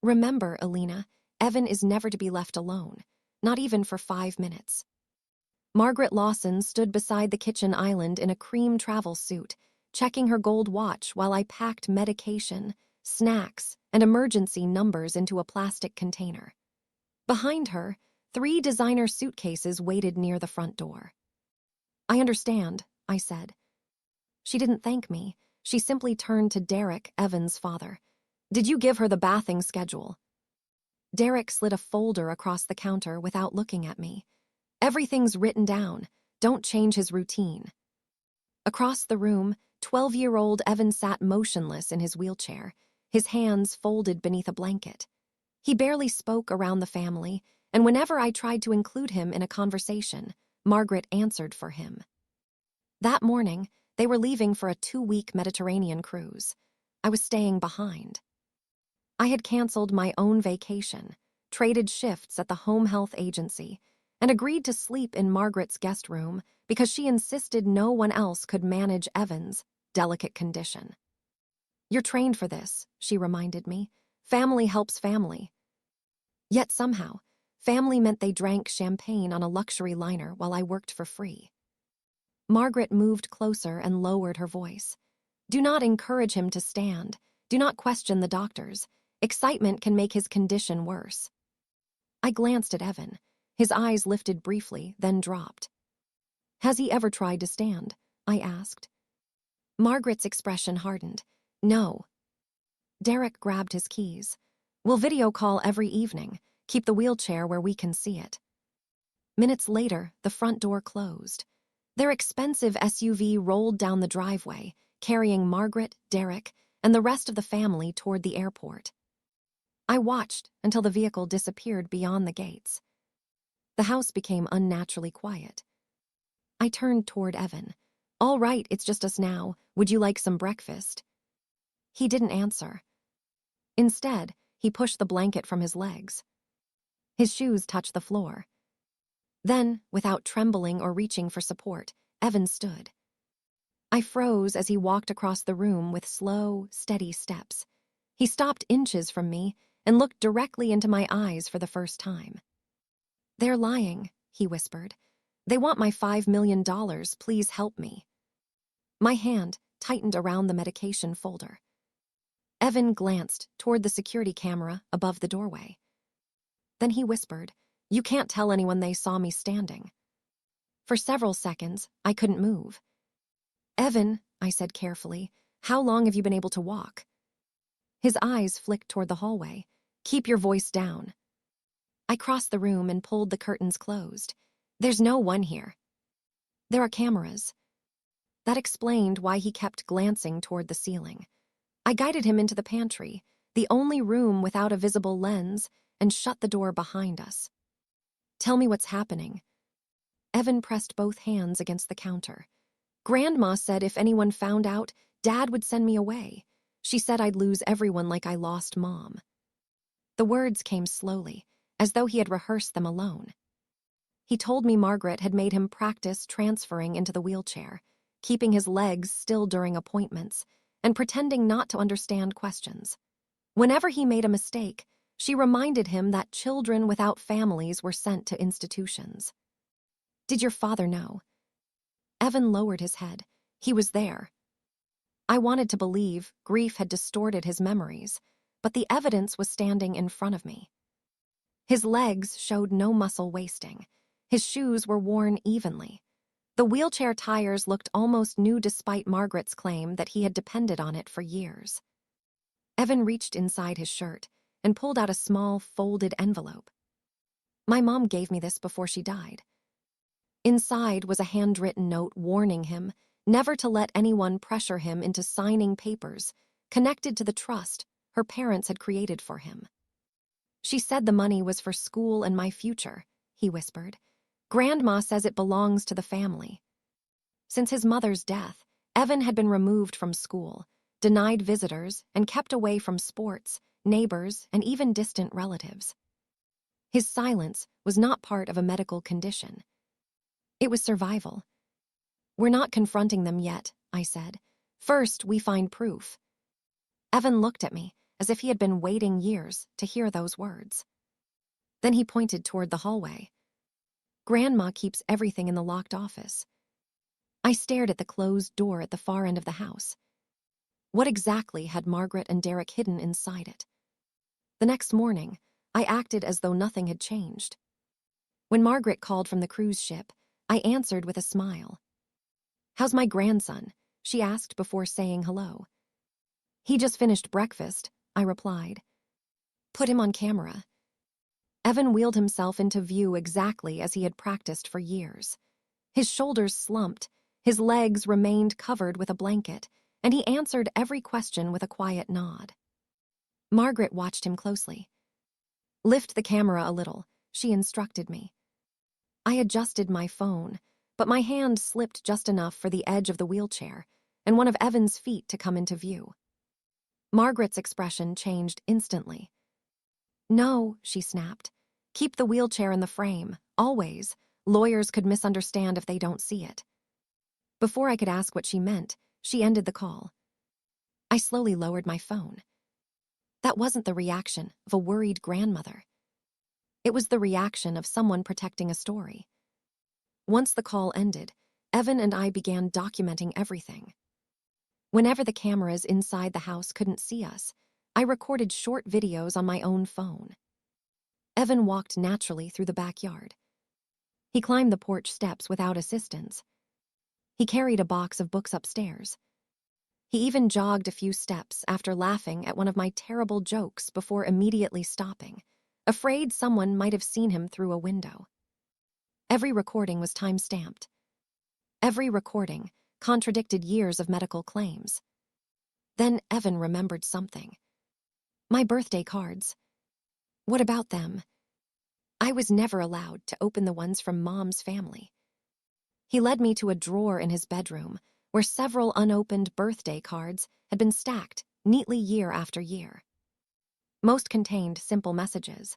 Remember, Alina, Evan is never to be left alone, not even for 5 minutes. Margaret Lawson stood beside the kitchen island in a cream travel suit, checking her gold watch while I packed medication, snacks, and emergency numbers into a plastic container. Behind her, 3 designer suitcases waited near the front door. "I understand," I said. She didn't thank me. She simply turned to Derek, Evan's father. "Did you give her the bathing schedule?" Derek slid a folder across the counter without looking at me. "Everything's written down. Don't change his routine." Across the room, 12-year-old Evan sat motionless in his wheelchair, his hands folded beneath a blanket. He barely spoke around the family, and whenever I tried to include him in a conversation, Margaret answered for him. That morning, they were leaving for a 2-week Mediterranean cruise. I was staying behind. I had canceled my own vacation, traded shifts at the home health agency, and agreed to sleep in Margaret's guest room because she insisted no one else could manage Evan's delicate condition. "You're trained for this," she reminded me. "Family helps family." Yet somehow, family meant they drank champagne on a luxury liner while I worked for free. Margaret moved closer and lowered her voice. "Do not encourage him to stand. Do not question the doctors. Excitement can make his condition worse." I glanced at Evan. His eyes lifted briefly, then dropped. "Has he ever tried to stand?" I asked. Margaret's expression hardened. "No." Derek grabbed his keys. "We'll video call every evening. Keep the wheelchair where we can see it." Minutes later, the front door closed. Their expensive SUV rolled down the driveway, carrying Margaret, Derek, and the rest of the family toward the airport. I watched until the vehicle disappeared beyond the gates. The house became unnaturally quiet. I turned toward Evan. "All right, it's just us now. Would you like some breakfast?" He didn't answer. Instead, he pushed the blanket from his legs. His shoes touched the floor. Then, without trembling or reaching for support, Evan stood. I froze as he walked across the room with slow, steady steps. He stopped inches from me and looked directly into my eyes for the first time. "They're lying," he whispered. "They want my $5 million. Please help me." My hand tightened around the medication folder. Evan glanced toward the security camera above the doorway. Then he whispered, "You can't tell anyone they saw me standing." For several seconds, I couldn't move. "Evan," I said carefully, "how long have you been able to walk?" His eyes flicked toward the hallway. "Keep your voice down." I crossed the room and pulled the curtains closed. "There's no one here." "There are cameras." That explained why he kept glancing toward the ceiling. I guided him into the pantry, the only room without a visible lens, and shut the door behind us. "Tell me what's happening." Evan pressed both hands against the counter. "Grandma said if anyone found out, Dad would send me away. She said I'd lose everyone like I lost Mom." The words came slowly, as though he had rehearsed them alone. He told me Margaret had made him practice transferring into the wheelchair, keeping his legs still during appointments, and pretending not to understand questions. Whenever he made a mistake, she reminded him that children without families were sent to institutions. "Did your father know?" Evan lowered his head. "He was there." I wanted to believe grief had distorted his memories, but the evidence was standing in front of me. His legs showed no muscle wasting. His shoes were worn evenly. The wheelchair tires looked almost new despite Margaret's claim that he had depended on it for years. Evan reached inside his shirt and pulled out a small, folded envelope. "My mom gave me this before she died." Inside was a handwritten note warning him never to let anyone pressure him into signing papers connected to the trust her parents had created for him. "She said the money was for school and my future," he whispered. "Grandma says it belongs to the family." Since his mother's death, Evan had been removed from school, denied visitors, and kept away from sports, neighbors, and even distant relatives. His silence was not part of a medical condition. It was survival. "We're not confronting them yet," I said. "First, we find proof." Evan looked at me, as if he had been waiting years to hear those words. Then he pointed toward the hallway. Grandma keeps everything in the locked office. I stared at the closed door at the far end of the house. What exactly had Margaret and Derek hidden inside it? The next morning, I acted as though nothing had changed. When Margaret called from the cruise ship, I answered with a smile. "How's my grandson?" she asked before saying hello. "He just finished breakfast," I replied. "Put him on camera." Evan wheeled himself into view exactly as he had practiced for years. His shoulders slumped, his legs remained covered with a blanket, and he answered every question with a quiet nod. Margaret watched him closely. "Lift the camera a little," she instructed me. I adjusted my phone, but my hand slipped just enough for the edge of the wheelchair and one of Evan's feet to come into view. Margaret's expression changed instantly. "No," she snapped. "Keep the wheelchair in the frame, always. Lawyers could misunderstand if they don't see it." Before I could ask what she meant, she ended the call. I slowly lowered my phone. That wasn't the reaction of a worried grandmother. It was the reaction of someone protecting a story. Once the call ended, Evan and I began documenting everything. Whenever the cameras inside the house couldn't see us, I recorded short videos on my own phone. Evan walked naturally through the backyard. He climbed the porch steps without assistance. He carried a box of books upstairs. He even jogged a few steps after laughing at one of my terrible jokes before immediately stopping, afraid someone might have seen him through a window. Every recording was time-stamped. Every recording contradicted years of medical claims. Then Evan remembered something. My birthday cards. What about them? I was never allowed to open the ones from Mom's family. He led me to a drawer in his bedroom where several unopened birthday cards had been stacked neatly year after year. Most contained simple messages.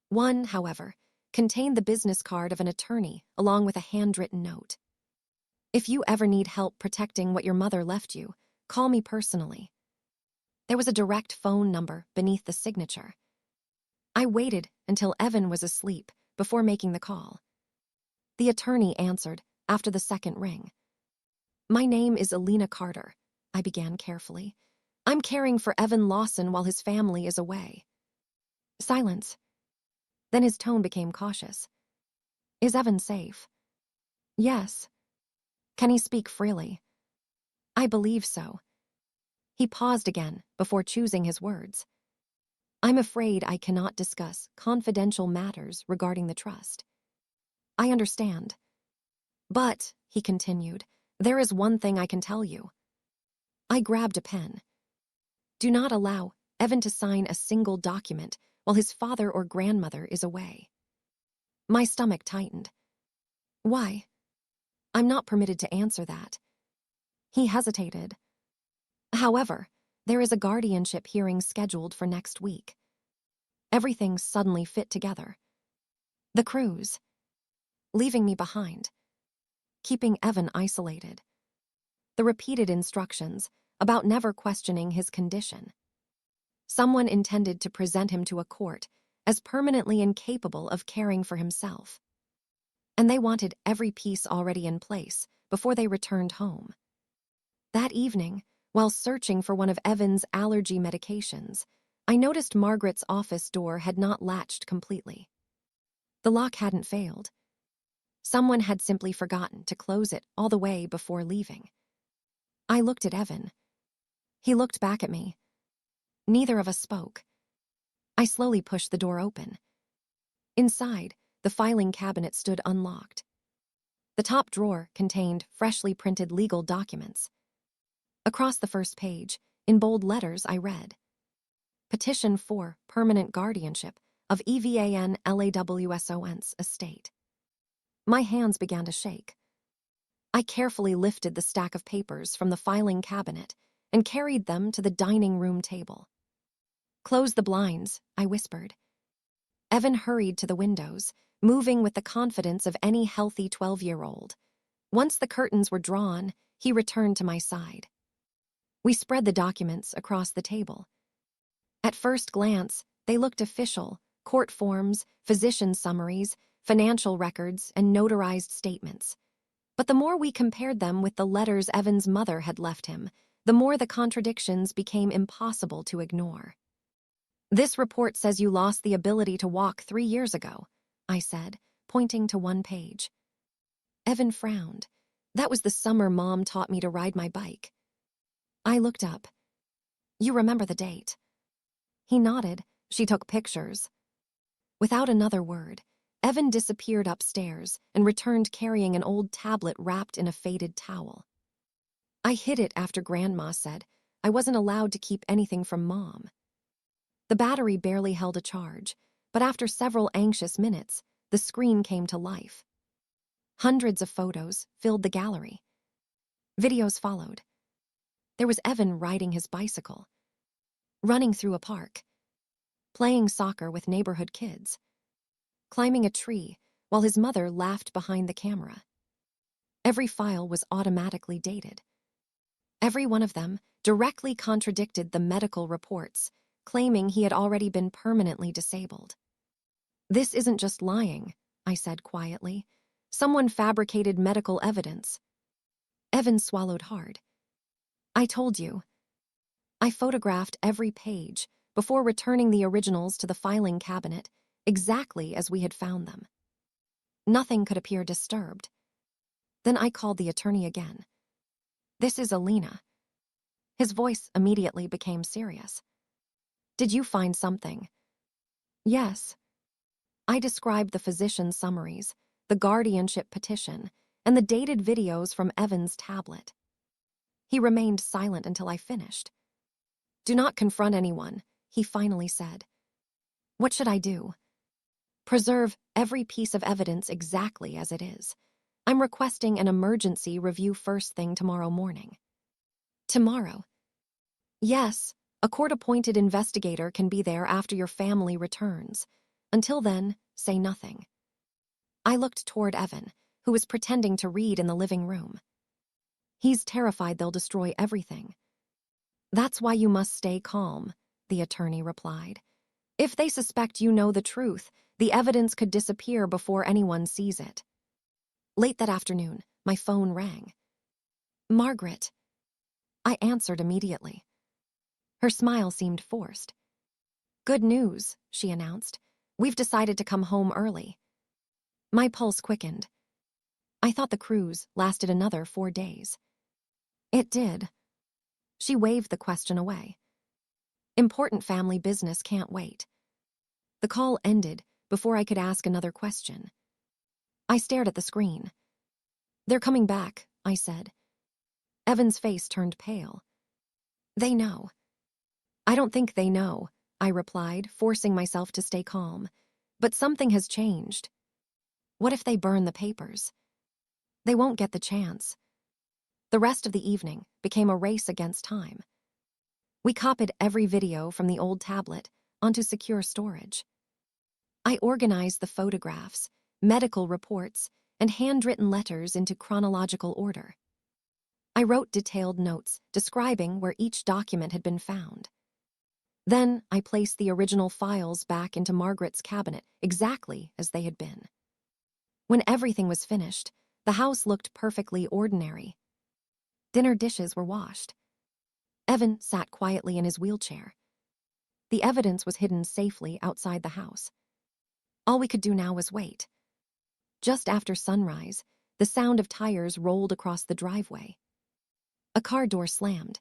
One, however, contained the business card of an attorney along with a handwritten note. "If you ever need help protecting what your mother left you, call me personally." There was a direct phone number beneath the signature. I waited until Evan was asleep before making the call. The attorney answered after the second ring. "My name is Alina Carter," I began carefully. "I'm caring for Evan Lawson while his family is away." Silence. Then his tone became cautious. "Is Evan safe?" "Yes." "Can he speak freely?" "I believe so." He paused again before choosing his words. "I'm afraid I cannot discuss confidential matters regarding the trust." "I understand." "But," he continued, "there is one thing I can tell you." I grabbed a pen. "Do not allow Evan to sign a single document while his father or grandmother is away." My stomach tightened. "Why?" "I'm not permitted to answer that." He hesitated. "However, there is a guardianship hearing scheduled for next week." Everything suddenly fit together. The cruise. Leaving me behind. Keeping Evan isolated. The repeated instructions about never questioning his condition. Someone intended to present him to a court as permanently incapable of caring for himself. And they wanted every piece already in place before they returned home. That evening, while searching for one of Evan's allergy medications, I noticed Margaret's office door had not latched completely. The lock hadn't failed. Someone had simply forgotten to close it all the way before leaving. I looked at Evan. He looked back at me. Neither of us spoke. I slowly pushed the door open. Inside, the filing cabinet stood unlocked. The top drawer contained freshly printed legal documents. Across the first page, in bold letters, I read, "Petition for permanent guardianship of Evan Lawson's estate." My hands began to shake. I carefully lifted the stack of papers from the filing cabinet and carried them to the dining room table. "Close the blinds," I whispered. Evan hurried to the windows, moving with the confidence of any healthy 12-year-old. Once the curtains were drawn, he returned to my side. We spread the documents across the table. At first glance, they looked official: court forms, physician summaries, financial records, and notarized statements. But the more we compared them with the letters Evan's mother had left him, the more the contradictions became impossible to ignore. "This report says you lost the ability to walk 3 years ago," I said, pointing to one page. Evan frowned. "That was the summer Mom taught me to ride my bike." I looked up. "You remember the date?" He nodded. "She took pictures." Without another word, Evan disappeared upstairs and returned carrying an old tablet wrapped in a faded towel. "I hid it after Grandma said I wasn't allowed to keep anything from Mom." The battery barely held a charge, but after several anxious minutes, the screen came to life. Hundreds of photos filled the gallery. Videos followed. There was Evan riding his bicycle, running through a park, playing soccer with neighborhood kids, climbing a tree while his mother laughed behind the camera. Every file was automatically dated. Every one of them directly contradicted the medical reports, claiming he had already been permanently disabled. "This isn't just lying," I said quietly. "Someone fabricated medical evidence." Evan swallowed hard. "I told you." I photographed every page before returning the originals to the filing cabinet, exactly as we had found them. Nothing could appear disturbed. Then I called the attorney again. "This is Alina." His voice immediately became serious. "Did you find something?" "Yes." I described the physician summaries, the guardianship petition, and the dated videos from Evan's tablet. He remained silent until I finished. "Do not confront anyone," he finally said. "What should I do?" "Preserve every piece of evidence exactly as it is. I'm requesting an emergency review first thing tomorrow morning." "Tomorrow?" "Yes, a court-appointed investigator can be there after your family returns. Until then, say nothing." I looked toward Evan, who was pretending to read in the living room. "He's terrified they'll destroy everything." "That's why you must stay calm," the attorney replied. "If they suspect you know the truth, the evidence could disappear before anyone sees it." Late that afternoon, my phone rang. "Margaret." I answered immediately. Her smile seemed forced. "Good news," she announced. "We've decided to come home early." My pulse quickened. I thought the cruise lasted another 4 days. It did. She waved the question away. "Important family business can't wait." The call ended before I could ask another question. I stared at the screen. "They're coming back," I said. Evan's face turned pale. "They know." "I don't think they know," I replied, forcing myself to stay calm. "But something has changed." "What if they burn the papers?" "They won't get the chance." The rest of the evening became a race against time. We copied every video from the old tablet onto secure storage. I organized the photographs, medical reports, and handwritten letters into chronological order. I wrote detailed notes describing where each document had been found. Then I placed the original files back into Margaret's cabinet exactly as they had been. When everything was finished, the house looked perfectly ordinary. Dinner dishes were washed. Evan sat quietly in his wheelchair. The evidence was hidden safely outside the house. All we could do now was wait. Just after sunrise, the sound of tires rolled across the driveway. A car door slammed.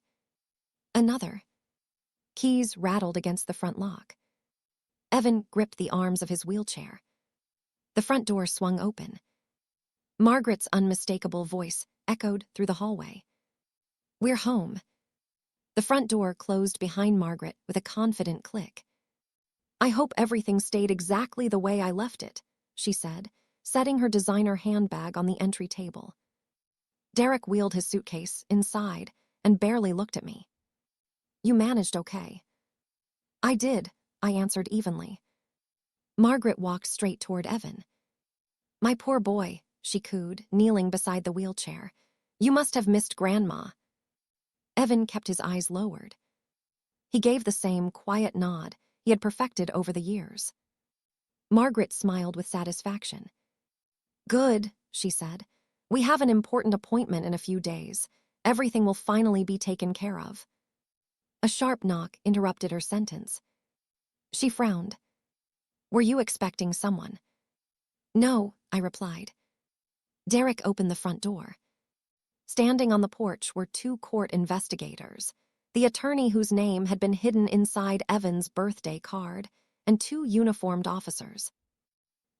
Another. Keys rattled against the front lock. Evan gripped the arms of his wheelchair. The front door swung open. Margaret's unmistakable voice echoed through the hallway. "We're home." The front door closed behind Margaret with a confident click. "I hope everything stayed exactly the way I left it," she said, setting her designer handbag on the entry table. Derek wheeled his suitcase inside and barely looked at me. "You managed okay." "I did," I answered evenly. Margaret walked straight toward Evan. "My poor boy," she cooed, kneeling beside the wheelchair. "You must have missed Grandma." Evan kept his eyes lowered. He gave the same quiet nod he had perfected over the years. Margaret smiled with satisfaction. "Good," she said. "We have an important appointment in a few days. Everything will finally be taken care of." A sharp knock interrupted her sentence. She frowned. "Were you expecting someone?" "No," I replied. Derek opened the front door. Standing on the porch were two court investigators, the attorney whose name had been hidden inside Evan's birthday card, and two uniformed officers.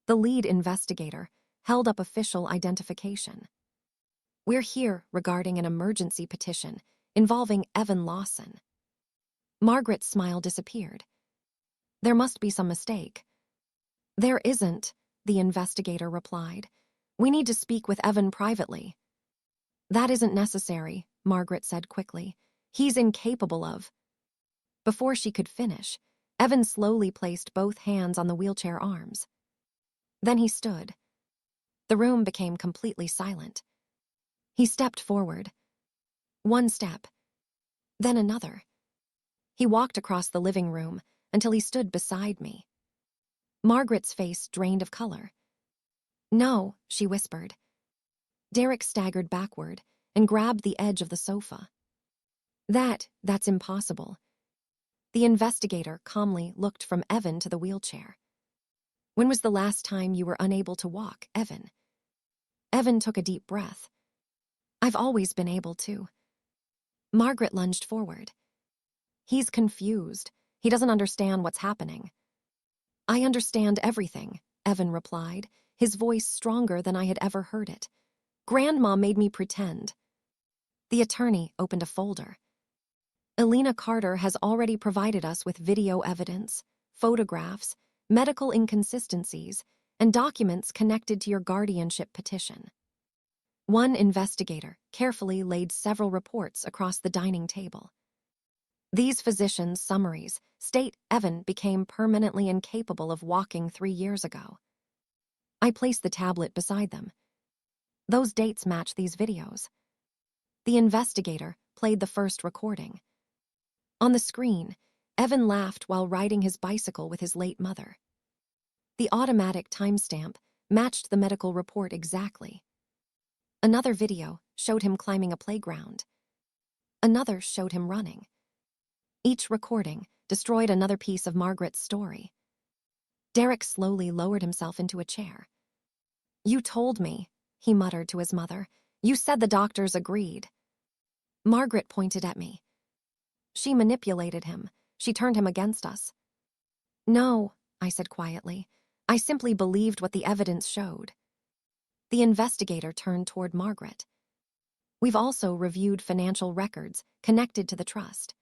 The lead investigator held up official identification. "We're here regarding an emergency petition involving Evan Lawson." Margaret's smile disappeared. "There must be some mistake." "There isn't," the investigator replied. "We need to speak with Evan privately." "That isn't necessary," Margaret said quickly. "He's incapable of—" Before she could finish, Evan slowly placed both hands on the wheelchair arms. Then he stood. The room became completely silent. He stepped forward. One step. Then another. He walked across the living room until he stood beside me. Margaret's face drained of color. "No," she whispered. Derek staggered backward and grabbed the edge of the sofa. That's impossible." The investigator calmly looked from Evan to the wheelchair. "When was the last time you were unable to walk, Evan?" Evan took a deep breath. "I've always been able to." Margaret lunged forward. "He's confused. He doesn't understand what's happening." "I understand everything," Evan replied, his voice stronger than I had ever heard it. "Grandma made me pretend." The attorney opened a folder. "Elena Carter has already provided us with video evidence, photographs, medical inconsistencies, and documents connected to your guardianship petition." One investigator carefully laid several reports across the dining table. "These physicians' summaries state Evan became permanently incapable of walking 3 years ago." I placed the tablet beside them. "Those dates match these videos." The investigator played the first recording. On the screen, Evan laughed while riding his bicycle with his late mother. The automatic timestamp matched the medical report exactly. Another video showed him climbing a playground. Another showed him running. Each recording destroyed another piece of Margaret's story. Derek slowly lowered himself into a chair. "You told me," he muttered to his mother. "You said the doctors agreed." Margaret pointed at me. "She manipulated him. She turned him against us." "No," I said quietly. "I simply believed what the evidence showed." The investigator turned toward Margaret. "We've also reviewed financial records connected to the trust."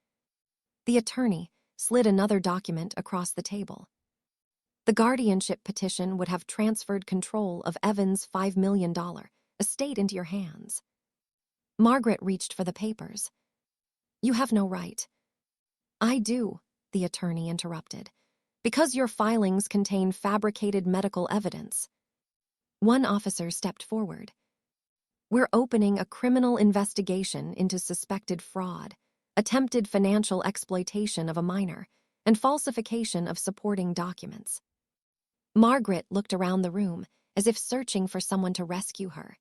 The attorney slid another document across the table. "The guardianship petition would have transferred control of Evan's $5 million estate into your hands." Margaret reached for the papers. "You have no right." "I do," the attorney interrupted, "because your filings contain fabricated medical evidence." One officer stepped forward. "We're opening a criminal investigation into suspected fraud, attempted financial exploitation of a minor, and falsification of supporting documents." Margaret looked around the room as if searching for someone to rescue her.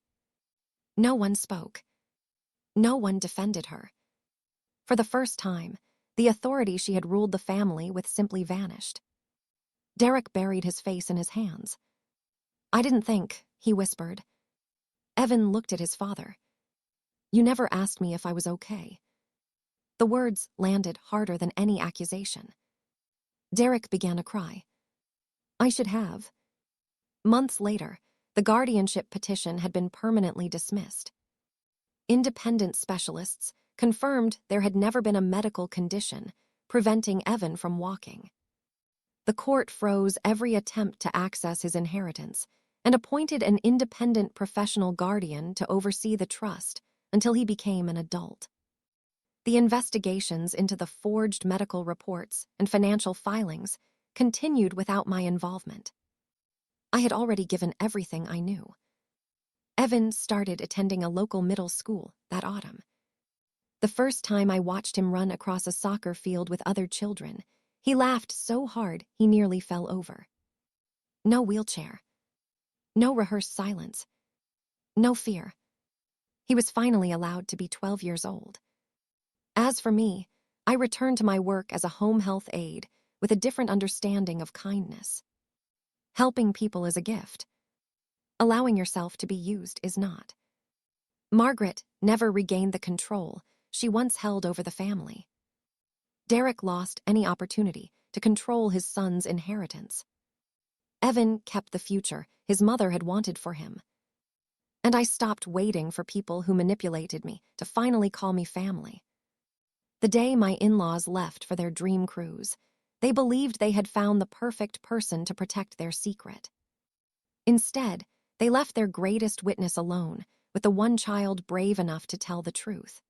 No one spoke. No one defended her. For the first time, the authority she had ruled the family with simply vanished. Derek buried his face in his hands. "I didn't think," he whispered. Evan looked at his father. "You never asked me if I was okay." The words landed harder than any accusation. Derek began to cry. "I should have." Months later, the guardianship petition had been permanently dismissed. Independent specialists confirmed there had never been a medical condition preventing Evan from walking. The court froze every attempt to access his inheritance and appointed an independent professional guardian to oversee the trust until he became an adult. The investigations into the forged medical reports and financial filings continued without my involvement. I had already given everything I knew. Evan started attending a local middle school that autumn. The first time I watched him run across a soccer field with other children, he laughed so hard he nearly fell over. No wheelchair. No rehearsed silence. No fear. He was finally allowed to be 12 years old. As for me, I returned to my work as a home health aide with a different understanding of kindness. Helping people is a gift. Allowing yourself to be used is not. Margaret never regained the control she once held over the family. Derek lost any opportunity to control his son's inheritance. Evan kept the future his mother had wanted for him. And I stopped waiting for people who manipulated me to finally call me family. The day my in-laws left for their dream cruise, they believed they had found the perfect person to protect their secret. Instead, they left their greatest witness alone, with the one child brave enough to tell the truth.